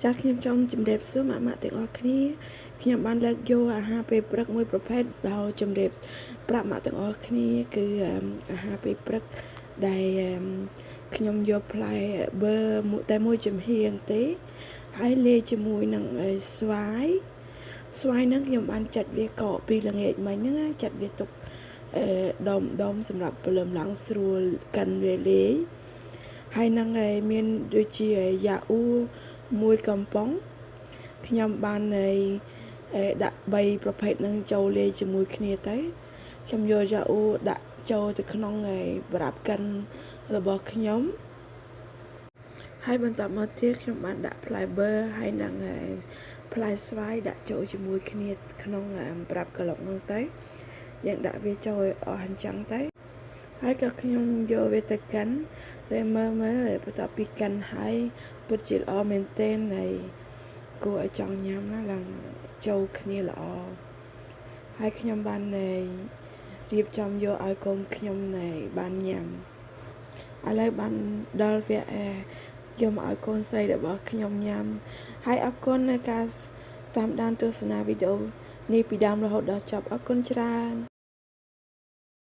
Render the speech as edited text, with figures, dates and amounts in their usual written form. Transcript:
ចាស់ខ្ញុំចង់ជំរាបសួរម៉ាក់ទាំងអស់គ្នាខ្ញុំបានលើកយកអាហារពេលព្រឹកមួយប្រភេទដល់ជំរាបប្រាប់ម៉ាក់ទាំងអស់គ្នាគឺអាហារពេលព្រឹកដែលខ្ញុំយកផ្លែប៊ឺតែមួយចំហៀងទេហើយលាយជាមួយនឹងស្វាយហ្នឹងខ្ញុំបានចាត់វាកកពីល្ងាចមិញហ្នឹងចាត់វាទុកដុំសម្រាប់ព្រលឹមឡើងស្រួលកាន់វាលាយហើយនឹងមានដូចជាយ៉ាអ៊ូមួយកំប៉ុងខ្ញុំបានដាក់3ប្រភេទនឹងចូលលាយជាមួយគ្នាទៅខ្ញុំយកយ៉ាអ៊ូដាក់ចូលទៅក្នុងប្រដាប់កិនរបស់ខ្ញុំហើយបន្តមកទៀតខ្ញុំបានដាក់ផ្លែប៊ឺហើយនឹងផ្លែស្វាយដាក់ចូលជាមួយគ្នាក្នុងប្រដាប់ក្លុកនោះទៅយើងដាក់វាចូលឲ្យអស់អញ្ចឹងទៅហើយក៏ខ្ញុំយកវាទៅកិនហើយមើលបន្ទាប់ពីកិនហើយពិតជាល្អមែនទែនហើយគួរឲ្យចង់ញ៉ាំណាឡើងចូលគ្នាល្អហើយខ្ញុំបានរៀបចំយកឲ្យកូនខ្ញុំបានញ៉ាំឥឡូវបានដល់វគ្គយកមកឲ្យកូនស្រីរបស់ខ្ញុំញ៉ាំហើយអរគុណនៃការតាមដានទស្សនាវីដេអូនេះពីដើមរហូតដល់ចប់អរគុណច្រើន